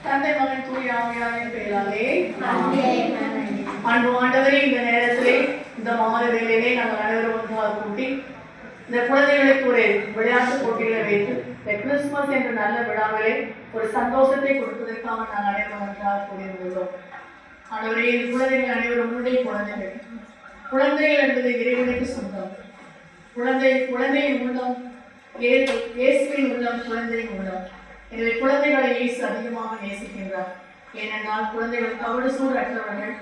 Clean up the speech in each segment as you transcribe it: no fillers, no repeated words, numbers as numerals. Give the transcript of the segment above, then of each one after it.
தந்தை மகன் தூய ஆவியாரின் பெயராலே அன்பு ஆண்டவரே, இந்த நேரத்திலே இந்த மாத வேளையிலே நாங்கள் அனைவரும் ஒன்றாக கூட்டி இந்த குழந்தைகளுக்கு ஒரு விளையாட்டு போட்டிகளை வைத்து இந்த கிறிஸ்துமஸ் என்ற நல்ல விழாவிலே ஒரு சந்தோஷத்தை கொடுப்பதற்காக நாங்கள் அனைவரும் ஒன்றாக கூடியிருந்துள்ளோம். ஆண்டவரே, இந்த குழந்தைகள் அனைவரும் உங்களுடைய குழந்தைகள். குழந்தைகள் என்பது இறைவனுக்கு சொந்தம். குழந்தையின் உள்ளம் இயேசுவின் உள்ளம், குழந்தையின் உள்ளம். எனவே குழந்தைகளை இயேசு அதிகமாக நேசிக்கின்றார். ஏனென்றால் குழந்தைகள் தவறு சூழற்றவர்கள்,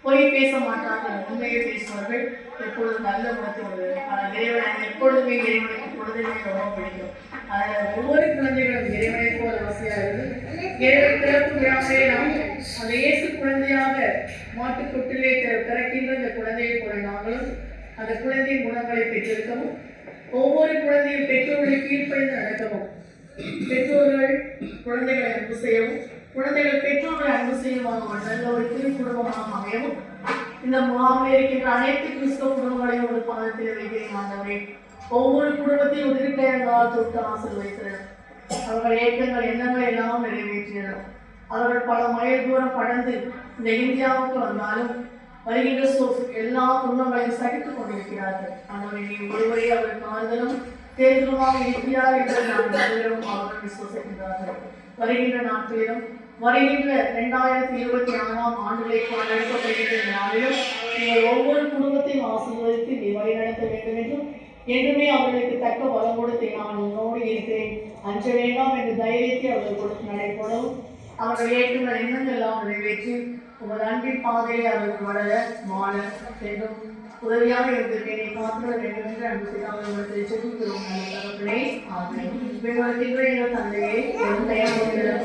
பொய் பேச மாட்டார்கள், உண்மையை பேசுவார்கள், எப்பொழுதும் நல்ல குணத்தை உள்ளது. ஆனால் இறைவன் எப்பொழுதுமே இறைவனுக்கு குழந்தைகளை ரொம்ப பிடிக்கும். அதனால் ஒவ்வொரு குழந்தைகளும் இறைவனை போல் அவசியாக இருந்து இறைவன் பிறப்பு விழாவே நாம் அந்த இயேசு குழந்தையாக மாட்டுக்கொட்டிலே பிறக்கின்ற அந்த குழந்தையை போல நாங்களும் அந்த குழந்தையின் குணங்களை பெற்றிருக்கவும், ஒவ்வொரு குழந்தையும் பெற்றோர்களை கீழ்ப்படிந்து நடக்கவும், பெற்றோர்கள் குழந்தைகளை அன்பு செய்யவும், குழந்தைகள் பெற்றோர்களை அன்பு செய்யவும் நல்ல ஒரு குடும்பமாக அமையவும் இந்த முகாமில் இருக்கின்ற அனைத்து கிறிஸ்தவ குடும்பங்களையும் ஒரு பாதத்தில் வைக்கிறேன். ஆண்டவரே, ஒவ்வொரு குடும்பத்தையும் உதிர்ப்பெயர்களால் தொட்டு ஆசீர்வதிக்கிறேன். அவர்கள் ஏக்கங்கள் எண்ணங்கள் எல்லாம் நிறைவேற்றினர். அவர்கள் பல மைல் தூரம் கடந்து இந்த இந்தியாவுக்கு வந்தாலும் வருகின்ற எல்லா துன்பங்களையும் சகித்துக் கொண்டிருக்கிறார்கள். ஆண்டவரே, ஒருவரே அவருக்கு ஆறுதலும் தேர்தலுமாக இருக்கிறார் என்று நான் அனைவரும் அவர்கள் விசுவசிக்கின்றார்கள். வருகின்ற நாட்களிலும் வருகின்ற 2026ஆம் ஆண்டுகளை நடத்தப்படுகின்ற நாளிலும் நீங்கள் ஒவ்வொரு குடும்பத்தையும் ஆசீர்வதித்து நீ வழிநடத்த வேண்டும் என்றும், என்றுமே அவர்களுக்கு தக்க பலம் கொடுத்து நான் உன்னோடு இருக்கிறேன், அஞ்ச வேண்டாம் என்ற தைரியத்தை அவர்கள் கொடுத்து நடைபெறவும், அவர்கள் ஏற்றுங்கள் எண்ணங்கள் எல்லாம் நிறைவேற்றி உங்கள் அன்பின் பாதையை அவர்கள் வளர மாற என்றும் உதவியாக இருந்திருக்கேன். காத்திர வேண்டும் என்று அன்பு செய்து அவர்களுக்கு செலுத்துகிறோம். தகப்பனே, ஆமென். எங்கள் தந்தையை தெரியாது.